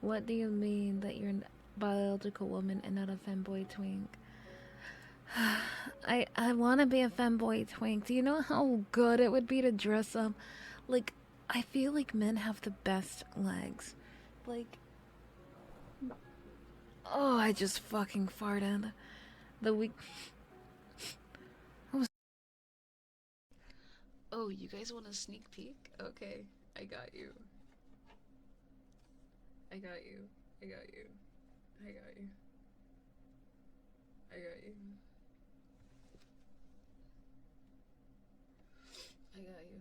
What do you mean that you're a biological woman and not a femboy twink? I want to be a femboy twink. Do you know how good it would be to dress up? Like, I feel like men have the best legs. Like, oh, I just fucking farted. The week. Oh, you guys want a sneak peek? Okay, I got you. I got you. I got you. I got you. I got you. I got you.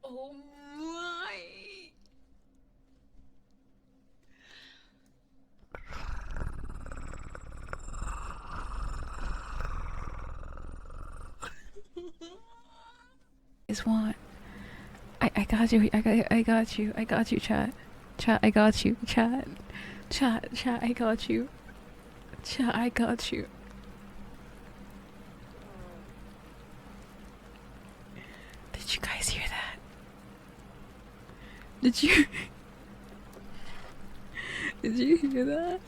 Oh my! Is what? I got you. I got you. I got you, chat. Chat, I got you. Chat. Chat, I got you. Chat, I got you. Did you guys hear that? Did you? Did you hear that?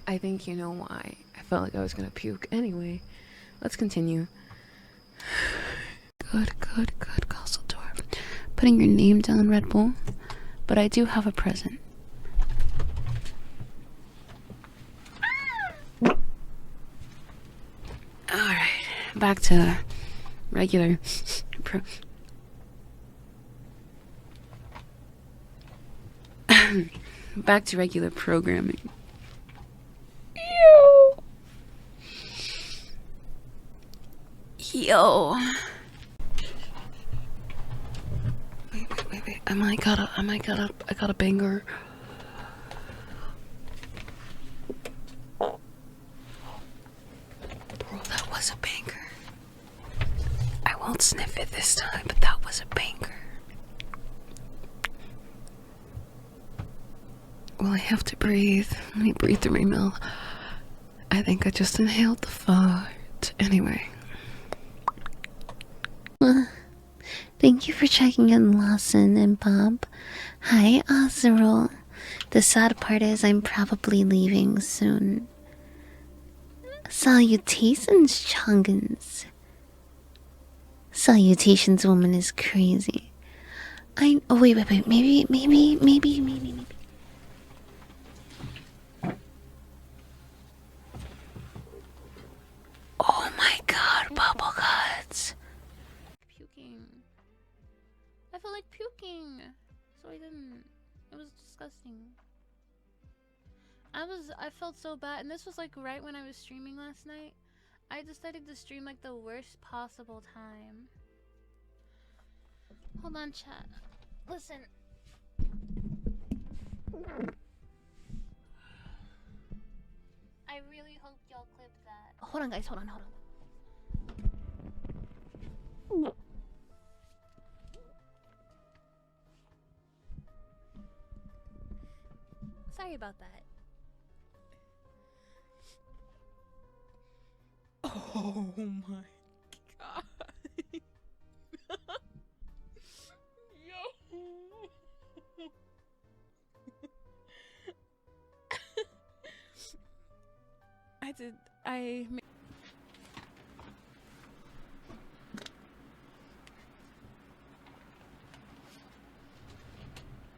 I think you know why. I felt like I was gonna puke. Anyway, let's continue. Good, Castledor. Putting your name down, Red Bull. But I do have a present. Alright, back to regular back to regular programming. Yo. Wait. I got a banger. Bro, that was a banger. I won't sniff it this time, but that was a banger. Well, I have to breathe. Let me breathe through my mouth. I think I just inhaled the fart. Anyway. Thank you for checking in, Lawson and Bob. Hi, Azrael. The sad part is I'm probably leaving soon. Salutations, Chungans. Salutations, woman is crazy. Oh, wait. Maybe. Oh my god, bubble guts. Puking. I felt like puking. So I didn't. It was disgusting. I felt so bad. And this was like right when I was streaming last night. I decided to stream like the worst possible time. Hold on, chat. Listen. I really hope y'all clip that. Hold on, guys. Hold on. Sorry about that. Oh my god. Yo.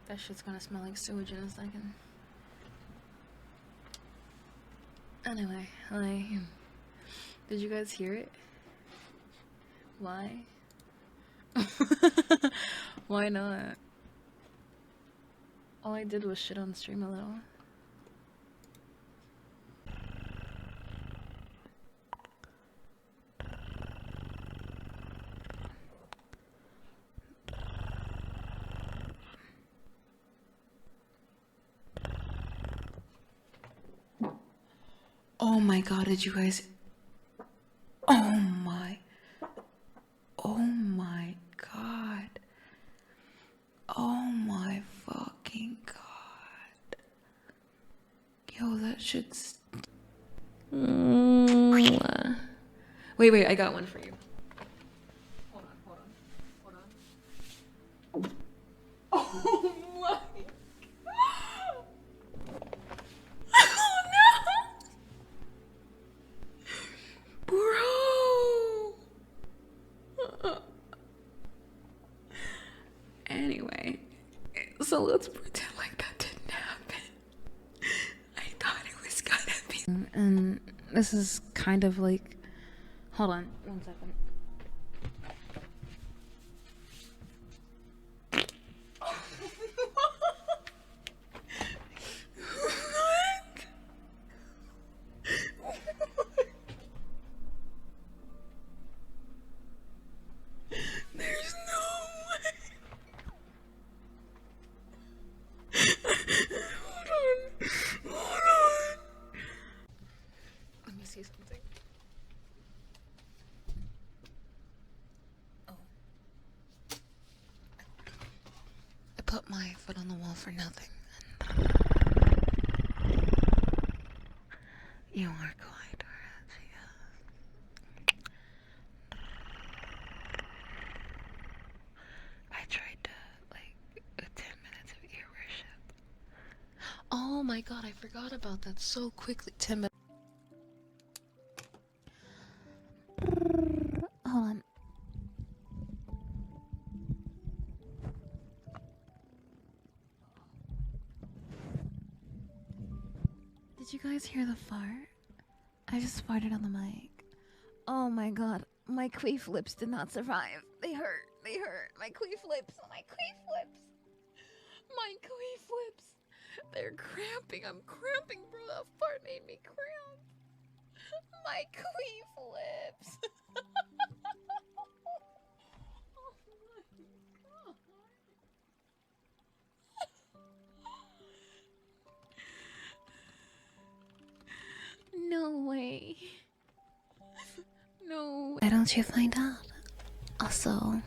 That shit's gonna smell like sewage in a second. Anyway, did you guys hear it? Why? Why not? All I did was shit on stream a little. Oh my god, did you guys... Oh my god. Oh my fucking god. Yo, that shit's... Wait, I got one for you. Hold on. Oh my... Oh no! Bro! Anyway, so let's pretend like that didn't happen. I thought it was gonna be... And this is kind of like... Hold on, 1 second. There's no way. Hold on. Let me see something. Oh. I put my foot on the wall for nothing. You are quite right. I tried to, like, 10 minutes of ear worship. Oh my god, I forgot about that so quickly. 10 minutes. Hold on. Did you guys hear the fart? I just farted on the mic. Oh my god, my queef lips did not survive. They hurt. My queef lips. My queef lips. They're cramping. I'm cramping, bro. That fart made me cramp. My queef lips. Oh my god. No way. No. Why don't you find out? Also.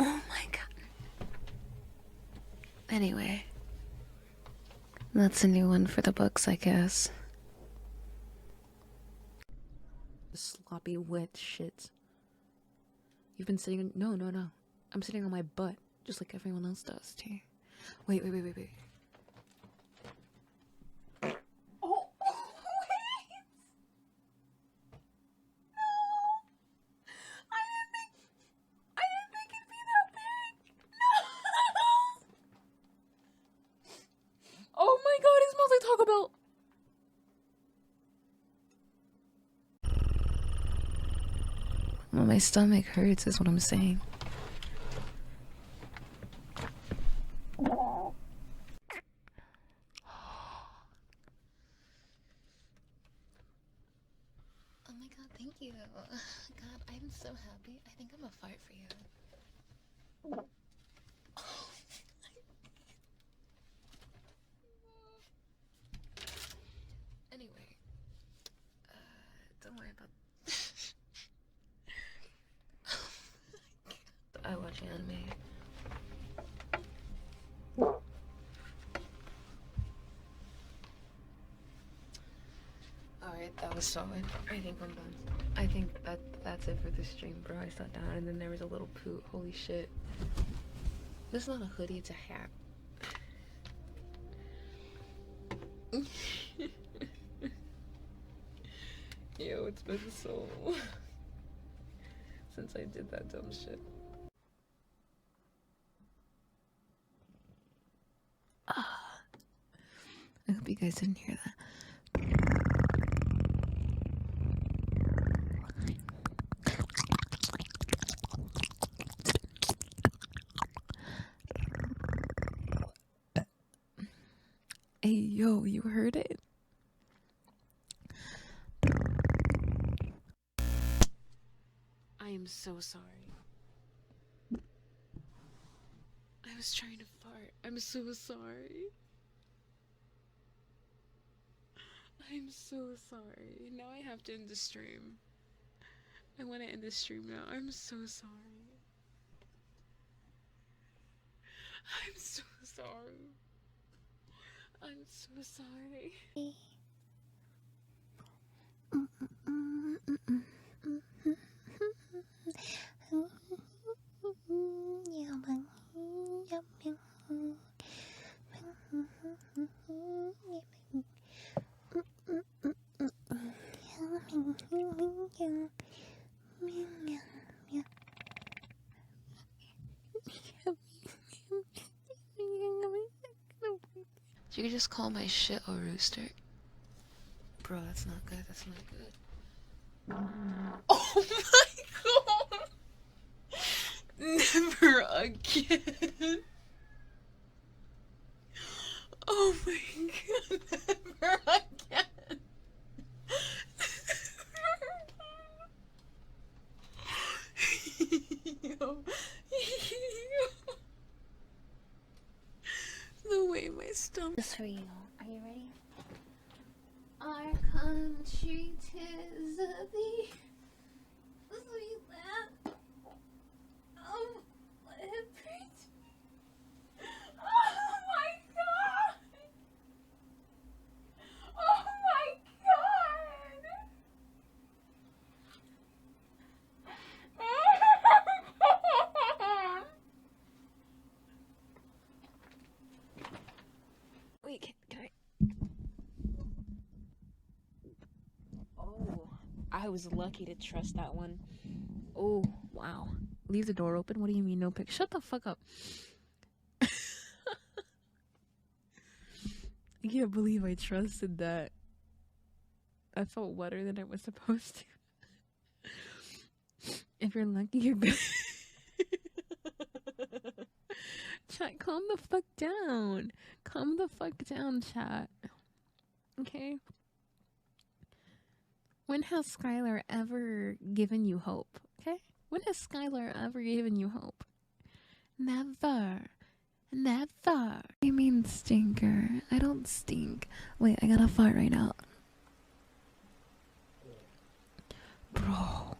Oh my god. Anyway. That's a new one for the books, I guess. Sloppy, wet shit. You've been sitting on... No. I'm sitting on my butt, just like everyone else does, too. Wait. Oh, wait! I didn't think it'd be that big! No! Oh my god, it smells like Taco Bell! Well, my stomach hurts is what I'm saying. Oh my god, thank you. God, I'm so happy. I think I'm a fart for you. Anyway, don't worry about... I watch anime. Alright, that was solid. I think I'm done. I think that's it for this stream, bro. I sat down and then there was a little poot. Holy shit. This is not a hoodie, it's a hat. Yo, it's been so since I did that dumb shit. I hope you guys didn't hear that. Hey, yo, you heard it? I am so sorry. I was trying to fart. I'm so sorry. I'm so sorry. Now I have to end the stream. I want to end the stream now. I'm so sorry. I'm so sorry. I'm so sorry. You could just call my shit a rooster. Bro, that's not good. That's not good. Oh my god! Never again. Oh my god, never again. Yo. The way my stomach. Just for you. Are you ready? Our country 'tis thee, sweet land of liberty. Oh my god! Oh my god! Wait, can I? Oh, I was lucky to trust that one. Oh, wow. Leave the door open? What do you mean no pic? Shut the fuck up. I can't believe I trusted that. I felt wetter than I was supposed to. If you're lucky, you're good. Chat, calm the fuck down. Calm the fuck down, chat. Okay? When has Skylar ever given you hope? Okay? When has Skylar ever given you hope? Never. Never. What do you mean stinker? I don't stink. Wait, I gotta fart right now. Bro.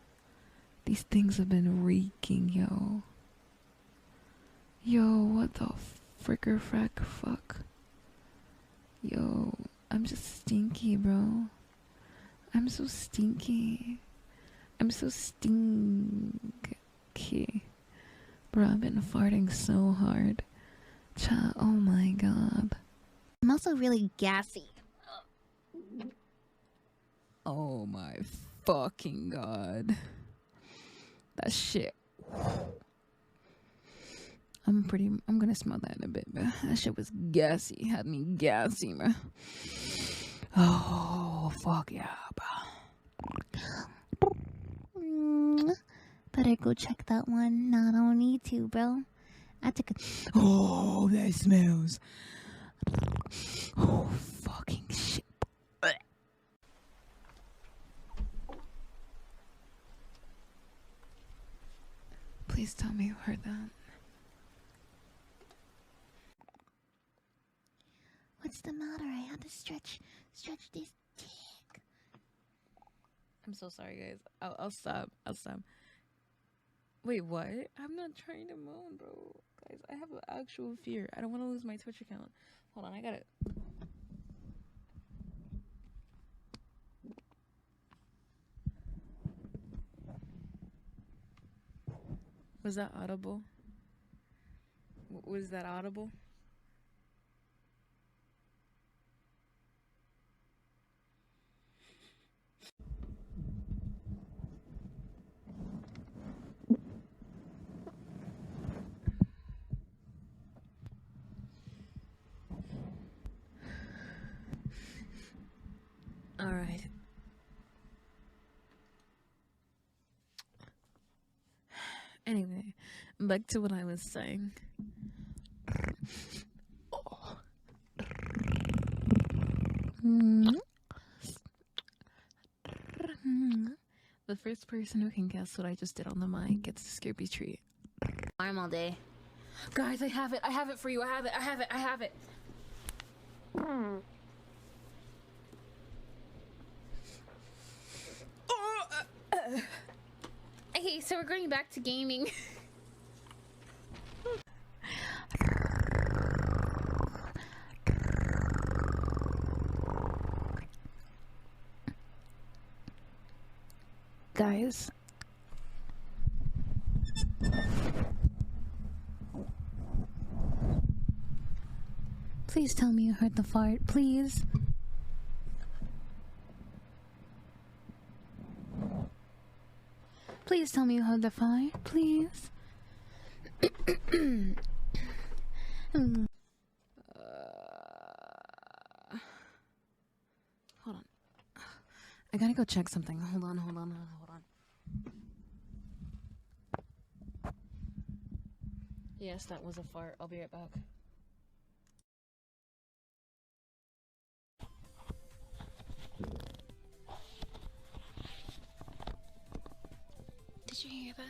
These things have been reeking, yo. Yo, what the fricker frack fuck? Yo, I'm just stinky, bro. I'm so stinky. I'm so stinky. Bro, I've been farting so hard. Chat, oh my god. I'm also really gassy. Oh my fucking god. That shit. I'm gonna smell that in a bit, but that shit was gassy. Had me gassy, bro. Oh, fuck yeah, bro. Better go check that one. No, I don't need to, bro. I took a. Oh, that smells. Oh, fucking shit. Please tell me you heard that. What's the matter? I had to stretch this dick. I'm so sorry, guys. I'll stop. Wait, what? I'm not trying to moan, bro. Guys, I have an actual fear. I don't want to lose my Twitch account. Hold on, I got it. Was that audible? Was that audible? All right. Anyway, back to what I was saying. The first person who can guess what I just did on the mic gets a Skippy treat. Arm all day. Guys, I have it for you. I have it. Okay, so we're going back to gaming. guys. Please tell me you heard the fart, please. Please tell me you heard the fart, please. Hold on. I gotta go check something. Hold on. Yes, that was a fart. I'll be right back. Did you hear that?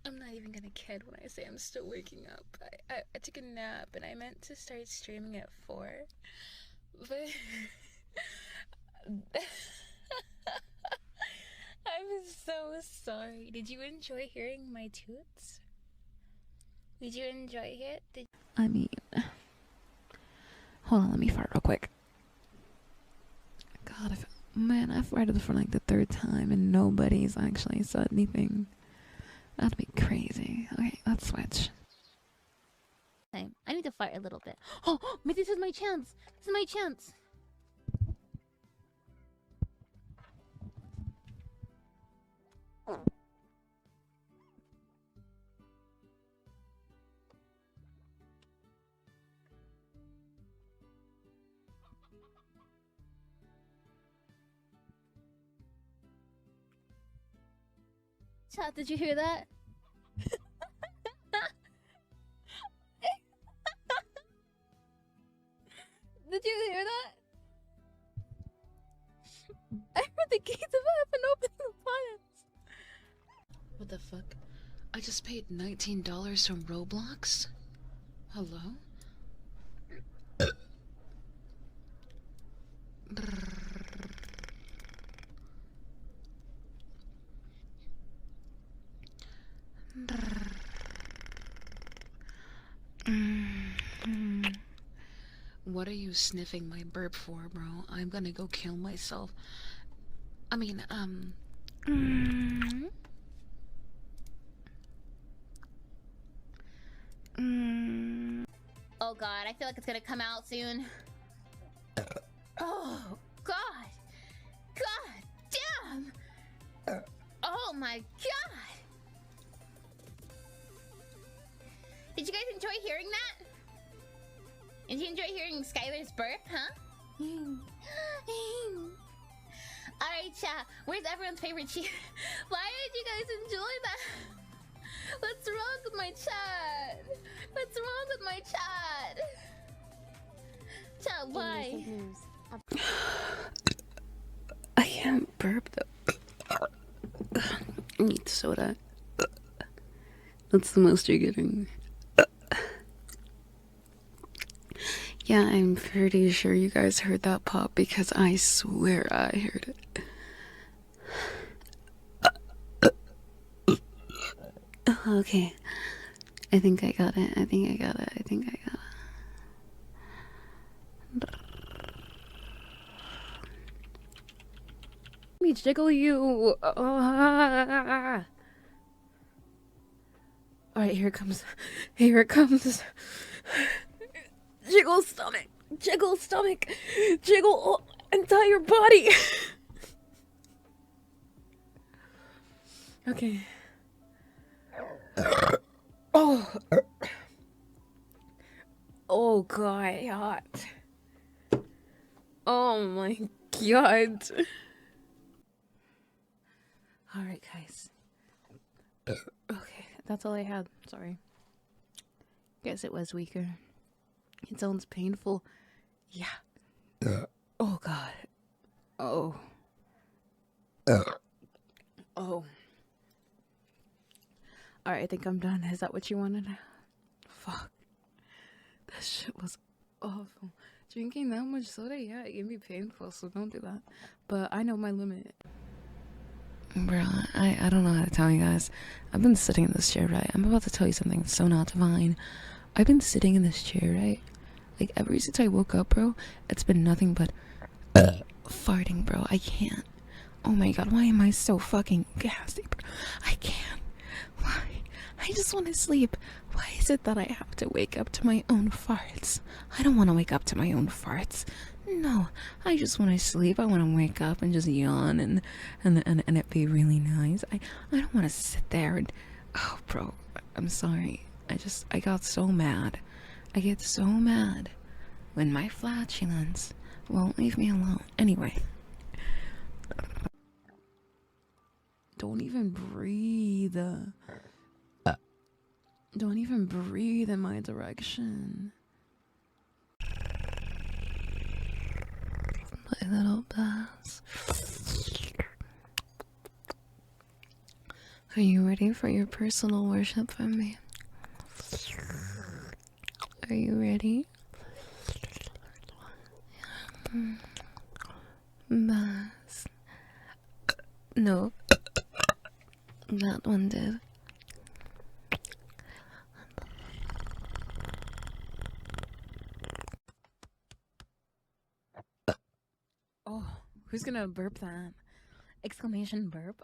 I'm not even gonna kid when I say I'm still waking up. I took a nap and I meant to start streaming at 4. But I'm so sorry. Did you enjoy hearing my toots? Did you enjoy it? I mean, hold on, let me fart real quick. God, I farted for like the 3rd time and nobody's actually said anything. That'd be crazy. Okay, let's switch. I need to fart a little bit. Oh, but this is my chance. This is my chance. Chat, did you hear that? Did you hear that? I heard the gates of heaven opening upon us. What the fuck? I just paid $19 from Roblox? Hello? What are you sniffing my burp for, bro? I'm gonna go kill myself. I mean, Oh god, I feel like it's gonna come out soon. Oh god! God damn! Oh my god! Did you guys enjoy hearing that? Did you enjoy hearing Skylar's burp, huh? Alright, chat. Where's everyone's favorite cheese? Why did you guys enjoy that? What's wrong with my chat? What's wrong with my chat? Chat, why? I can't burp though. I need soda. That's the most you're getting. Yeah, I'm pretty sure you guys heard that pop because I swear I heard it. Okay. I think I got it. Let me jiggle you. Alright, here it comes. Jiggle stomach, jiggle entire body. Okay. Oh god, hot. Oh my god. Alright, guys. Okay, that's all I had. Sorry. Guess it was weaker. It sounds painful. Yeah. Oh god. Oh. Oh. Alright, I think I'm done. Is that what you wanted? Fuck. That shit was awful. Drinking that much soda, yeah, it can be painful, so don't do that. But I know my limit. Bro, I don't know how to tell you guys. I've been sitting in this chair, right? I'm about to tell you something so not divine. I've been sitting in this chair, right? Like, ever since I woke up, bro, it's been nothing but farting, bro. I can't. Oh my god, why am I so fucking gassy, bro? I can't. Why? I just want to sleep. Why is it that I have to wake up to my own farts? I don't want to wake up to my own farts. No, I just want to sleep. I want to wake up and just yawn and it be really nice. I don't want to sit there and, oh, bro, I'm sorry. I got so mad. I get so mad when my flatulence won't leave me alone. Anyway. Don't even breathe. Don't even breathe in my direction. My little bass. Are you ready for your personal worship from me? Are you ready? Bass. No. That one did. Oh, who's gonna burp that? Exclamation burp?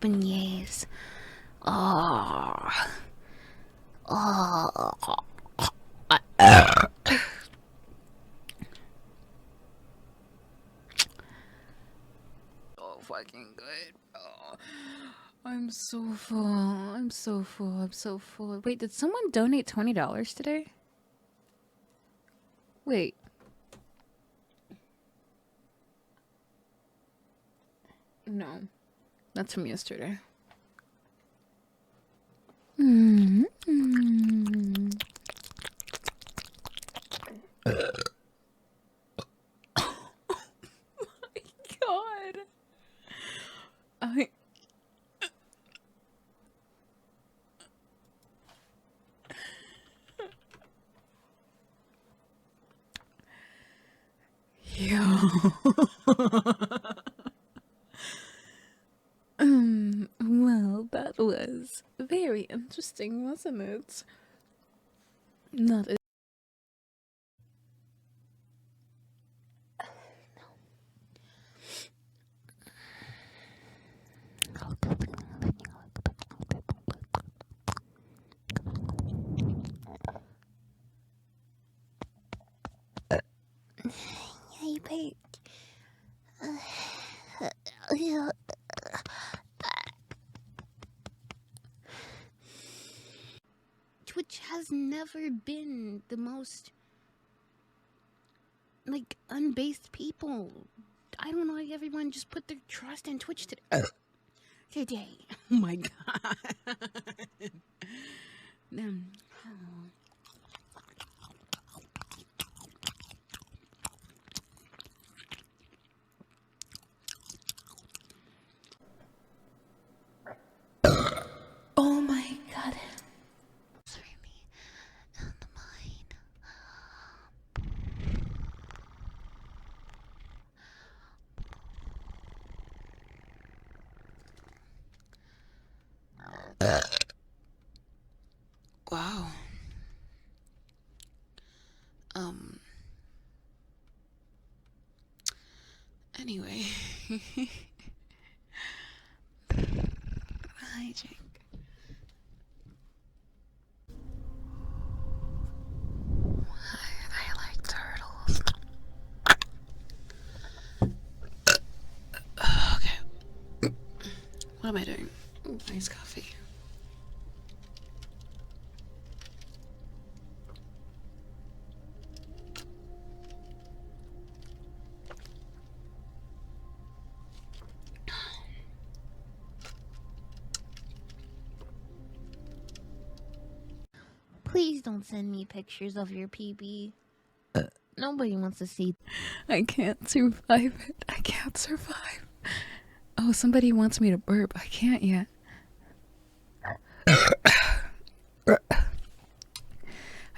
Beignets. Oh. Oh. So fucking good. Oh. I'm so full. I'm so full. I'm so full. Wait, did someone donate $20 today? Wait. No. That's from yesterday. Oh my god. Yo. Well, that was very interesting, wasn't it? Not it. Hey, babe. Twitch has never been the most, like, unbased people. I don't know why everyone just put their trust in Twitch today. Oh my god. Oh my god. Through me and mine. Wow. Anyway. Hi, Jake. I like turtles. Okay. What am I doing? Nice coffee. Please don't send me pictures of your PB. Nobody wants to see. I can't survive it. I can't survive. Oh, somebody wants me to burp. I can't yet.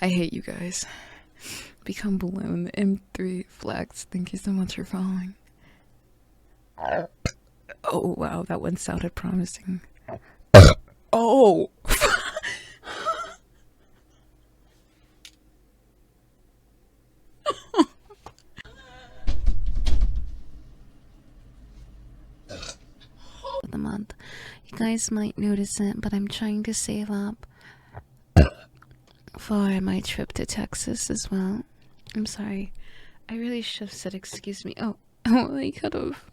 I hate you guys. become Balloon M3 Flex. Thank you so much for following. Oh wow, that one sounded promising. Oh. The month. You guys might notice it, but I'm trying to save up for my trip to Texas as well. I'm sorry. I really should have said excuse me. Oh, I could have.